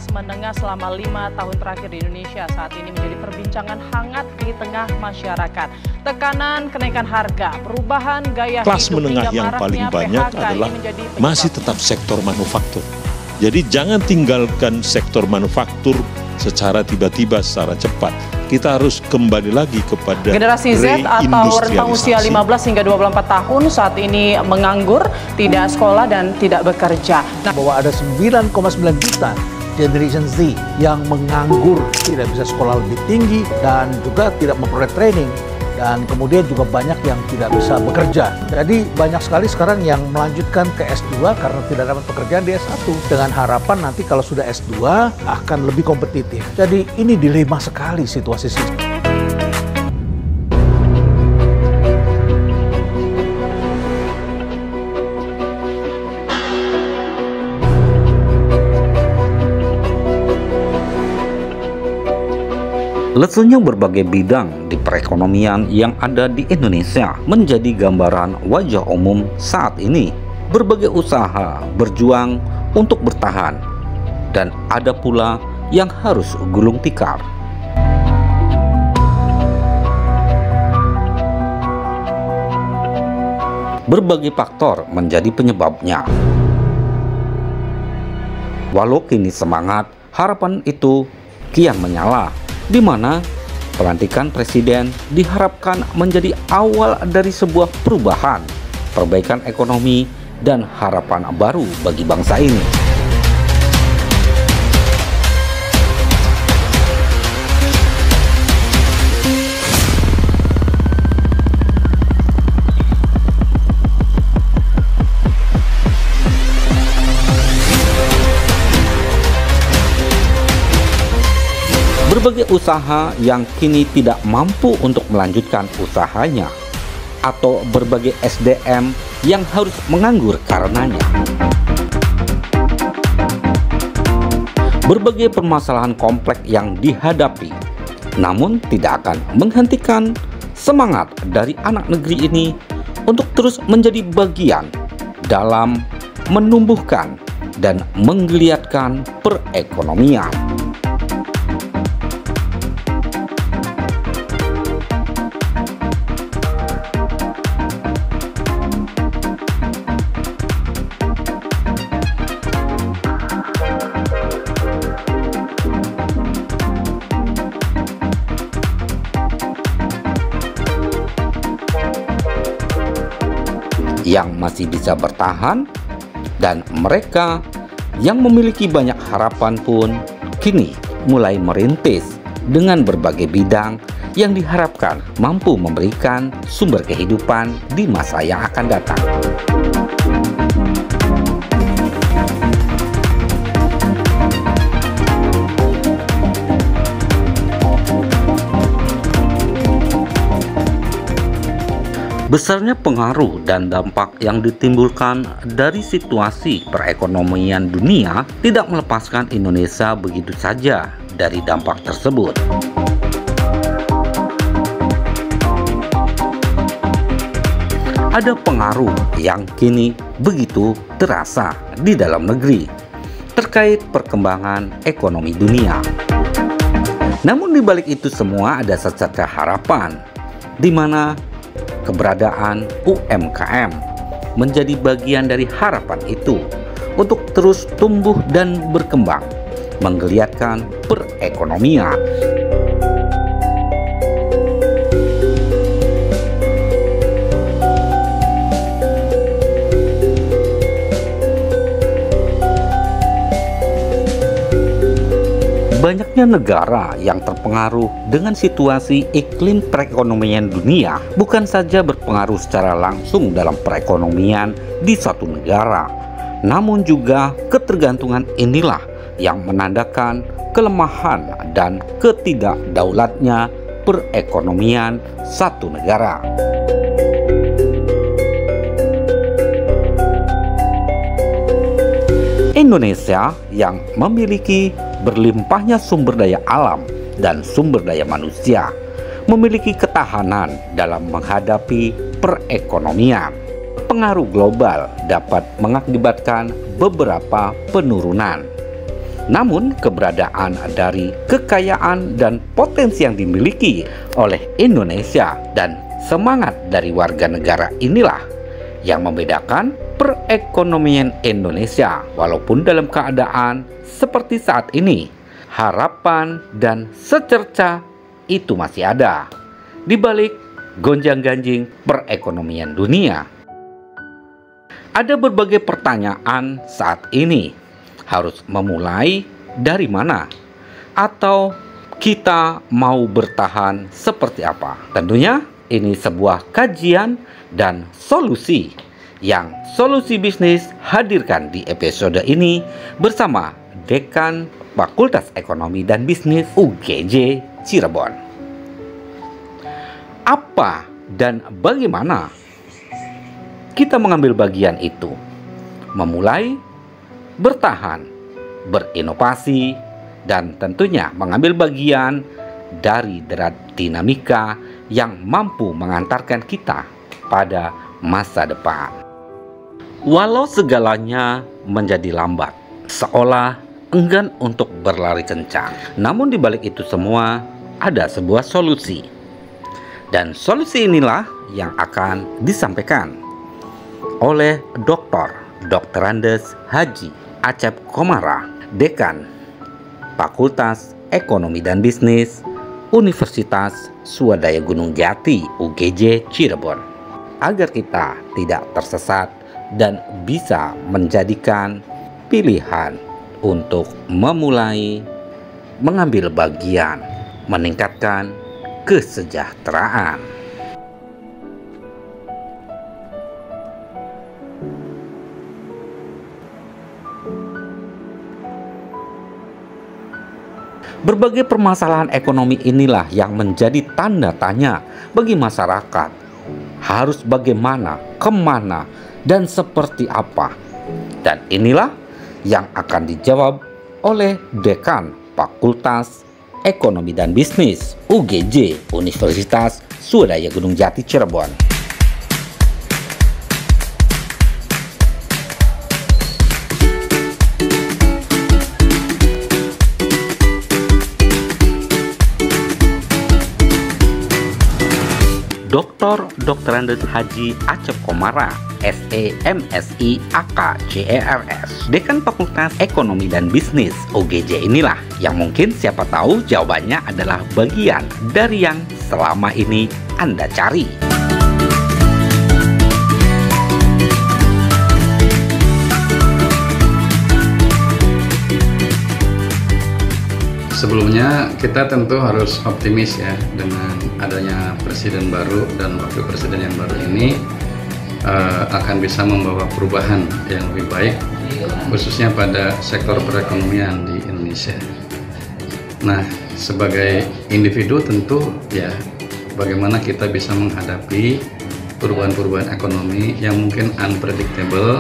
kelas menengah selama 5 tahun terakhir di Indonesia saat ini menjadi perbincangan hangat di tengah masyarakat. Tekanan kenaikan harga, perubahan gaya kelas hidup, menengah yang paling banyak adalah masih tetap sektor manufaktur. Jadi jangan tinggalkan sektor manufaktur secara tiba-tiba, secara cepat. Kita harus kembali lagi kepada generasi Z atau rentang usia 15 hingga 24 tahun saat ini menganggur, tidak sekolah dan tidak bekerja. Bahwa ada 9,9 juta Generation Z yang menganggur, tidak bisa sekolah lebih tinggi dan juga tidak memperoleh training. Dan kemudian juga banyak yang tidak bisa bekerja. Jadi banyak sekali sekarang yang melanjutkan ke S2 karena tidak dapat pekerjaan di S1. Dengan harapan nanti kalau sudah S2 akan lebih kompetitif. Jadi ini dilema sekali situasi. Lesunya berbagai bidang di perekonomian yang ada di Indonesia menjadi gambaran wajah umum saat ini. Berbagai usaha berjuang untuk bertahan, dan ada pula yang harus gulung tikar. Berbagai faktor menjadi penyebabnya. Walau kini semangat, harapan itu kian menyala, di mana pelantikan presiden diharapkan menjadi awal dari sebuah perubahan, perbaikan ekonomi, dan harapan baru bagi bangsa ini. Berbagai usaha yang kini tidak mampu untuk melanjutkan usahanya, atau berbagai SDM yang harus menganggur karenanya. Berbagai permasalahan kompleks yang dihadapi, namun tidak akan menghentikan semangat dari anak negeri ini untuk terus menjadi bagian dalam menumbuhkan dan menggeliatkan perekonomian. Yang masih bisa bertahan, dan mereka yang memiliki banyak harapan pun kini mulai merintis dengan berbagai bidang yang diharapkan mampu memberikan sumber kehidupan di masa yang akan datang. Besarnya pengaruh dan dampak yang ditimbulkan dari situasi perekonomian dunia tidak melepaskan Indonesia begitu saja dari dampak tersebut. Ada pengaruh yang kini begitu terasa di dalam negeri terkait perkembangan ekonomi dunia. Namun di balik itu semua ada secercah harapan, di mana keberadaan UMKM menjadi bagian dari harapan itu untuk terus tumbuh dan berkembang, menggeliatkan perekonomian. Banyaknya negara yang terpengaruh dengan situasi iklim perekonomian dunia bukan saja berpengaruh secara langsung dalam perekonomian di suatu negara, namun juga ketergantungan inilah yang menandakan kelemahan dan ketidakdaulatnya perekonomian satu negara. Indonesia yang memiliki berlimpahnya sumber daya alam dan sumber daya manusia memiliki ketahanan dalam menghadapi perekonomian. Pengaruh global dapat mengakibatkan beberapa penurunan. Namun keberadaan dari kekayaan dan potensi yang dimiliki oleh Indonesia dan semangat dari warga negara inilah yang membedakan perekonomian Indonesia. Walaupun dalam keadaan seperti saat ini, harapan dan secerca itu masih ada di balik gonjang-ganjing perekonomian dunia. Ada berbagai pertanyaan saat ini, harus memulai dari mana? Atau kita mau bertahan seperti apa? Tentunya ini sebuah kajian dan solusi yang Solusi Bisnis hadirkan di episode ini bersama Dekan Fakultas Ekonomi dan Bisnis UGJ Cirebon. Apa dan bagaimana kita mengambil bagian itu? Memulai, bertahan, berinovasi, dan tentunya mengambil bagian dari derat dinamika yang mampu mengantarkan kita pada masa depan. Walau segalanya menjadi lambat, seolah enggan untuk berlari kencang, namun di balik itu semua ada sebuah solusi. Dan solusi inilah yang akan disampaikan oleh Dr. Andes Haji Acep Komara, Dekan Fakultas Ekonomi dan Bisnis Universitas Swadaya Gunung Jati UGJ Cirebon, agar kita tidak tersesat dan bisa menjadikan pilihan untuk memulai mengambil bagian meningkatkan kesejahteraan. Berbagai permasalahan ekonomi inilah yang menjadi tanda tanya bagi masyarakat. Harus bagaimana, kemana, dan seperti apa? Dan inilah yang akan dijawab oleh Dekan Fakultas Ekonomi dan Bisnis UGJ Universitas Swadaya Gunung Jati Cirebon. Dr. Andes Haji Acep Komara, SE, MSI, AK, CERS, Dekan Fakultas Ekonomi dan Bisnis UGJ inilah yang mungkin siapa tahu jawabannya adalah bagian dari yang selama ini Anda cari. Sebelumnya kita tentu harus optimis ya, dengan adanya presiden baru dan wakil presiden yang baru ini akan bisa membawa perubahan yang lebih baik, khususnya pada sektor perekonomian di Indonesia. Nah, sebagai individu tentu ya bagaimana kita bisa menghadapi perubahan-perubahan ekonomi yang mungkin unpredictable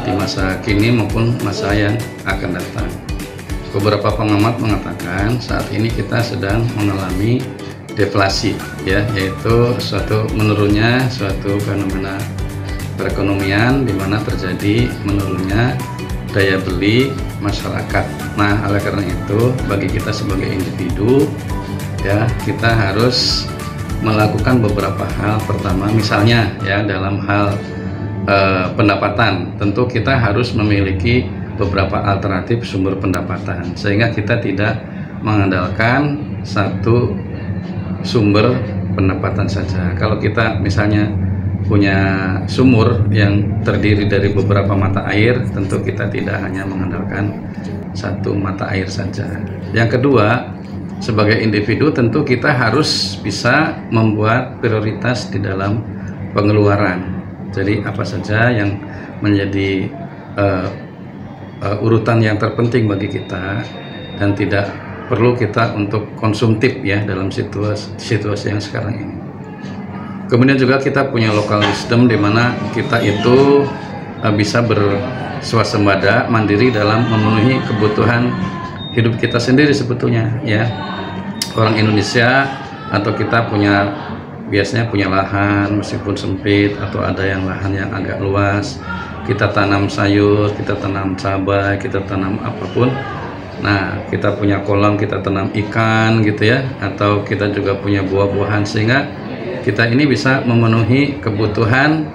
di masa kini maupun masa yang akan datang. Beberapa pengamat mengatakan saat ini kita sedang mengalami deflasi ya, yaitu suatu menurunnya suatu fenomena perekonomian di mana terjadi menurunnya daya beli masyarakat. Nah, oleh karena itu bagi kita sebagai individu ya, kita harus melakukan beberapa hal. Pertama misalnya ya, dalam hal pendapatan, tentu kita harus memiliki beberapa alternatif sumber pendapatan sehingga kita tidak mengandalkan satu sumber pendapatan saja. Kalau kita misalnya punya sumur yang terdiri dari beberapa mata air, tentu kita tidak hanya mengandalkan satu mata air saja. Yang kedua, sebagai individu tentu kita harus bisa membuat prioritas di dalam pengeluaran. Jadi apa saja yang menjadi urutan yang terpenting bagi kita dan tidak perlu kita untuk konsumtif ya dalam situasi yang sekarang ini. Kemudian juga kita punya local wisdom di mana kita itu bisa berswasembada mandiri dalam memenuhi kebutuhan hidup kita sendiri sebetulnya ya. Orang Indonesia atau kita biasanya punya lahan meskipun sempit atau ada yang lahan yang agak luas. Kita tanam sayur, kita tanam cabai, kita tanam apapun, Nah, kita punya kolam, kita tanam ikan gitu ya, atau kita juga punya buah-buahan, sehingga kita ini bisa memenuhi kebutuhan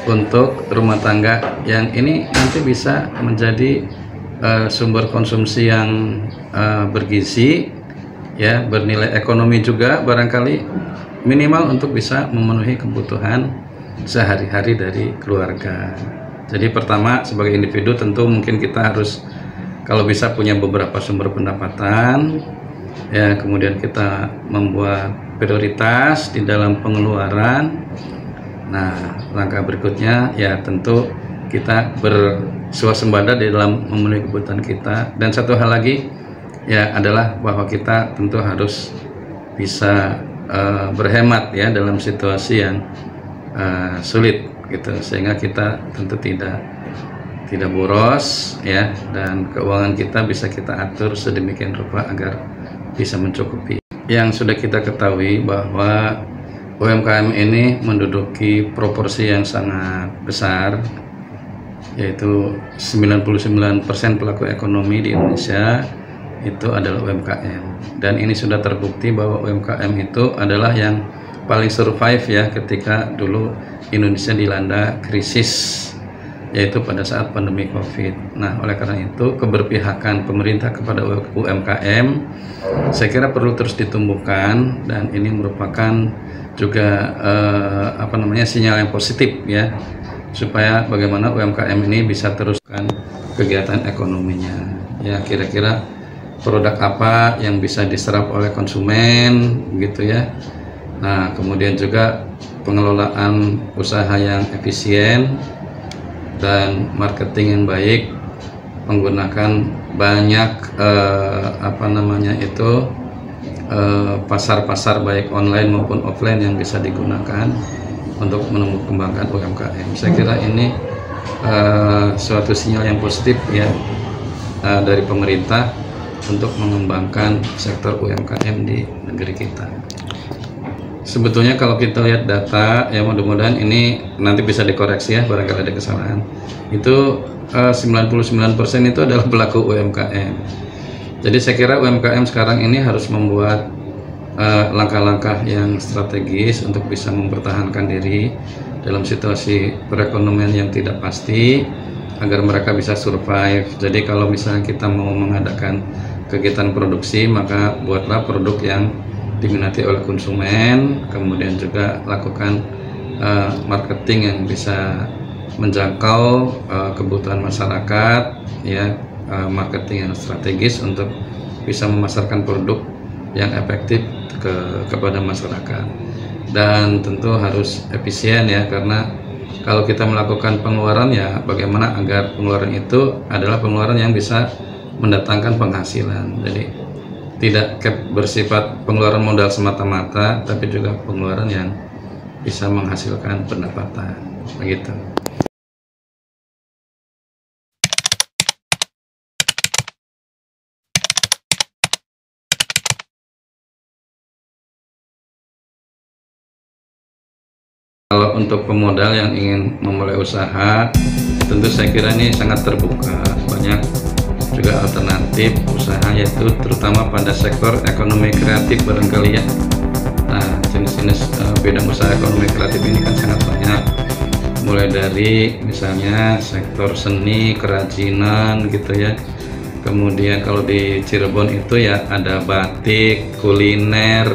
untuk rumah tangga yang ini nanti bisa menjadi sumber konsumsi yang bergizi ya, bernilai ekonomi juga barangkali, minimal untuk bisa memenuhi kebutuhan sehari-hari dari keluarga. Jadi pertama, sebagai individu tentu mungkin kita harus kalau bisa punya beberapa sumber pendapatan ya, kemudian kita membuat prioritas di dalam pengeluaran. Nah, langkah berikutnya ya tentu kita bersuasembada di dalam memenuhi kebutuhan kita. Dan satu hal lagi ya adalah bahwa kita tentu harus bisa berhemat ya dalam situasi yang sulit gitu, sehingga kita tentu tidak boros ya, dan keuangan kita bisa kita atur sedemikian rupa agar bisa mencukupi. Yang sudah kita ketahui bahwa UMKM ini menduduki proporsi yang sangat besar, yaitu 99% pelaku ekonomi di Indonesia itu adalah UMKM, dan ini sudah terbukti bahwa UMKM itu adalah yang paling survive ya ketika dulu Indonesia dilanda krisis, yaitu pada saat pandemi COVID. Nah, oleh karena itu keberpihakan pemerintah kepada UMKM saya kira perlu terus ditumbuhkan, dan ini merupakan juga sinyal yang positif ya, supaya bagaimana UMKM ini bisa teruskan kegiatan ekonominya. Ya, kira-kira produk apa yang bisa diserap oleh konsumen gitu ya. Nah, kemudian juga pengelolaan usaha yang efisien dan marketing yang baik, menggunakan banyak pasar-pasar baik online maupun offline yang bisa digunakan untuk menumbuh-kembangkan UMKM. Saya kira ini suatu sinyal yang positif ya dari pemerintah untuk mengembangkan sektor UMKM di negeri kita. Sebetulnya kalau kita lihat data ya, mudah-mudahan ini nanti bisa dikoreksi ya barangkali ada kesalahan. Itu 99% itu adalah pelaku UMKM. Jadi saya kira UMKM sekarang ini harus membuat langkah-langkah yang strategis untuk bisa mempertahankan diri dalam situasi perekonomian yang tidak pasti, agar mereka bisa survive. Jadi kalau misalnya kita mau mengadakan kegiatan produksi, maka buatlah produk yang diminati oleh konsumen, kemudian juga lakukan marketing yang bisa menjangkau kebutuhan masyarakat ya, marketing yang strategis untuk bisa memasarkan produk yang efektif kepada masyarakat. Dan tentu harus efisien ya, karena kalau kita melakukan pengeluaran ya, bagaimana agar pengeluaran itu adalah pengeluaran yang bisa mendatangkan penghasilan. Jadi tidak bersifat pengeluaran modal semata-mata, tapi juga pengeluaran yang bisa menghasilkan pendapatan. Begitu. Kalau untuk pemodal yang ingin memulai usaha, tentu saya kira ini sangat terbuka, banyak juga alternatif usaha, yaitu terutama pada sektor ekonomi kreatif barangkali ya. Nah, jenis-jenis bidang usaha ekonomi kreatif ini kan sangat banyak, mulai dari misalnya sektor seni, kerajinan gitu ya. Kemudian kalau di Cirebon itu ya ada batik, kuliner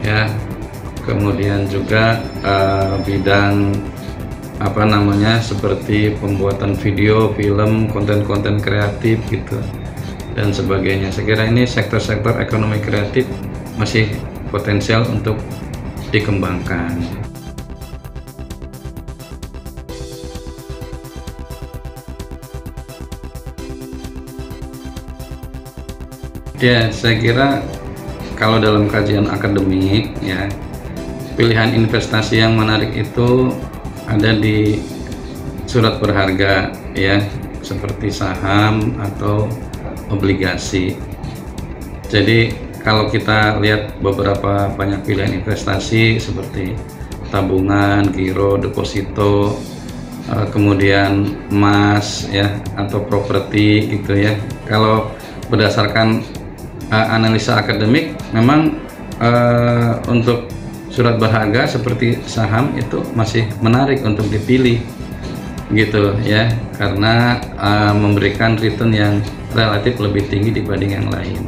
ya, kemudian juga bidang seperti pembuatan video, film, konten-konten kreatif gitu dan sebagainya. Saya kira ini sektor-sektor ekonomi kreatif masih potensial untuk dikembangkan. Ya, saya kira kalau dalam kajian akademik ya, pilihan investasi yang menarik itu ada di surat berharga ya, seperti saham atau obligasi. Jadi kalau kita lihat beberapa banyak pilihan investasi seperti tabungan, giro, deposito, kemudian emas ya, atau properti gitu ya. Kalau berdasarkan analisa akademik memang untuk surat berharga seperti saham itu masih menarik untuk dipilih gitu ya, karena memberikan return yang relatif lebih tinggi dibanding yang lain.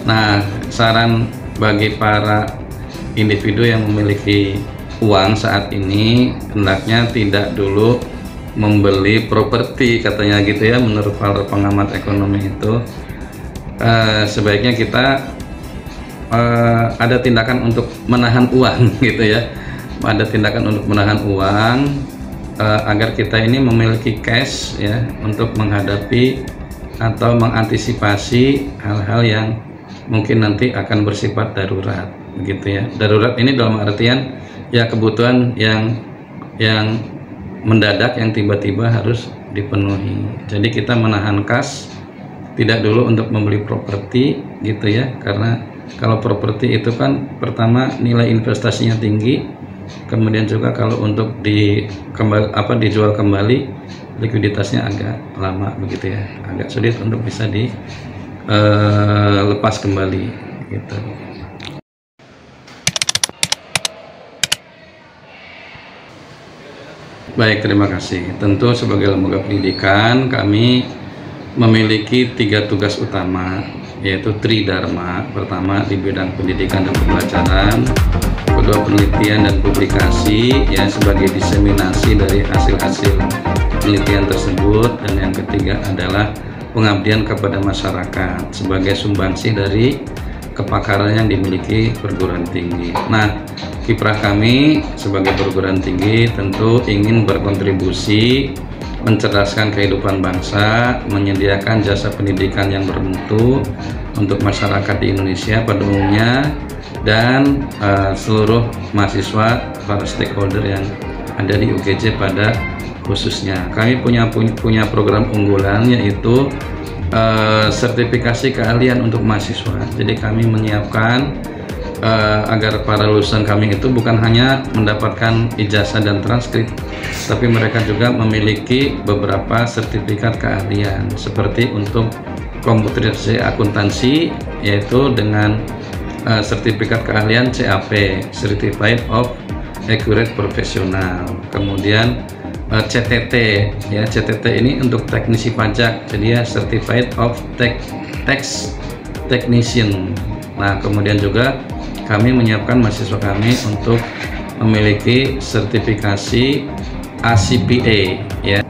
Nah, saran bagi para individu yang memiliki uang saat ini, hendaknya tidak dulu membeli properti katanya gitu ya, menurut para pengamat ekonomi itu. Sebaiknya kita ada tindakan untuk menahan uang gitu ya, ada tindakan untuk menahan uang agar kita ini memiliki cash ya untuk menghadapi atau mengantisipasi hal-hal yang mungkin nanti akan bersifat darurat gitu ya. Darurat ini dalam artian ya kebutuhan yang mendadak, yang tiba-tiba harus dipenuhi. Jadi kita menahan kas, tidak dulu untuk membeli properti gitu ya, karena kalau properti itu kan pertama nilai investasinya tinggi, kemudian juga kalau untuk dijual kembali likuiditasnya agak lama begitu ya, agak sulit untuk bisa dilepas kembali gitu. Baik, terima kasih. Tentu sebagai lembaga pendidikan kami memiliki 3 tugas utama, yaitu Tridharma. Pertama di bidang pendidikan dan pembelajaran, kedua penelitian dan publikasi ya sebagai diseminasi dari hasil-hasil penelitian tersebut, dan yang ketiga adalah pengabdian kepada masyarakat sebagai sumbangsih dari kepakaran yang dimiliki perguruan tinggi. Nah, kiprah kami sebagai perguruan tinggi tentu ingin berkontribusi mencerdaskan kehidupan bangsa, menyediakan jasa pendidikan yang bermutu untuk masyarakat di Indonesia pada umumnya, dan seluruh mahasiswa, para stakeholder yang ada di UGJ pada khususnya. Kami punya program unggulan, yaitu sertifikasi keahlian untuk mahasiswa. Jadi kami menyiapkan agar para lulusan kami itu bukan hanya mendapatkan ijazah dan transkrip, tapi mereka juga memiliki beberapa sertifikat keahlian, seperti untuk komputerisasi akuntansi, yaitu dengan sertifikat keahlian CAP, Certified of Accurate Professional. Kemudian CTT ya, CTT ini untuk teknisi pajak, jadi ya Certified of Tax Technician. Nah, kemudian juga kami menyiapkan mahasiswa kami untuk memiliki sertifikasi ACPA ya,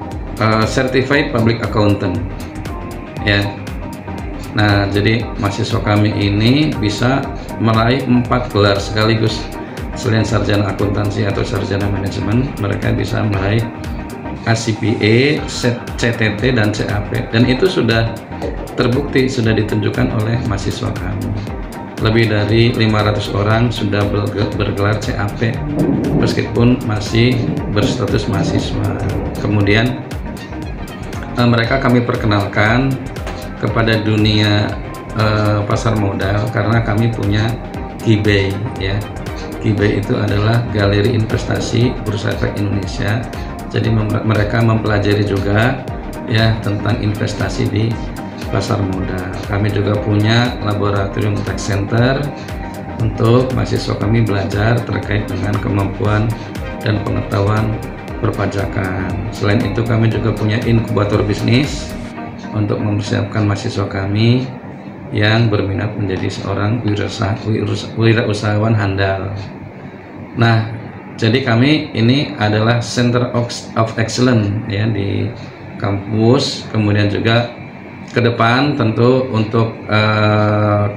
Certified Public Accountant ya. Nah, jadi mahasiswa kami ini bisa meraih 4 gelar sekaligus. Selain sarjana akuntansi atau sarjana manajemen, mereka bisa meraih ACPA, CTT dan CAP, dan itu sudah terbukti, sudah ditunjukkan oleh mahasiswa kami. Lebih dari 500 orang sudah bergelar CAP meskipun masih berstatus mahasiswa. Kemudian mereka kami perkenalkan kepada dunia pasar modal karena kami punya GIBE ya. GIBE itu adalah Galeri Investasi Bursa Efek Indonesia. Jadi mereka mempelajari juga ya tentang investasi di pasar modal. Kami juga punya laboratorium tax center untuk mahasiswa kami belajar terkait dengan kemampuan dan pengetahuan perpajakan. Selain itu kami juga punya inkubator bisnis untuk mempersiapkan mahasiswa kami yang berminat menjadi seorang wirausahawan handal. Nah, jadi kami ini adalah Center of Excellence ya di kampus. Kemudian juga ke depan tentu untuk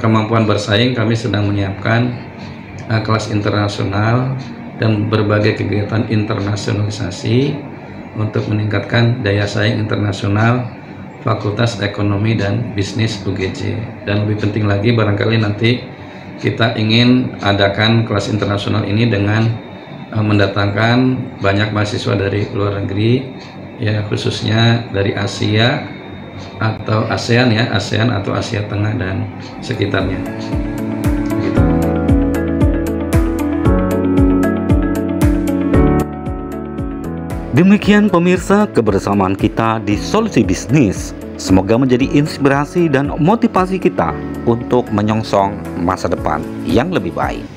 kemampuan bersaing kami sedang menyiapkan kelas internasional dan berbagai kegiatan internasionalisasi untuk meningkatkan daya saing internasional Fakultas Ekonomi dan Bisnis UGJ. Dan lebih penting lagi, barangkali nanti kita ingin adakan kelas internasional ini dengan mendatangkan banyak mahasiswa dari luar negeri ya, khususnya dari Asia atau ASEAN ya, ASEAN atau Asia Tengah dan sekitarnya. Begitu. Demikian pemirsa kebersamaan kita di Solusi Bisnis. Semoga menjadi inspirasi dan motivasi kita untuk menyongsong masa depan yang lebih baik.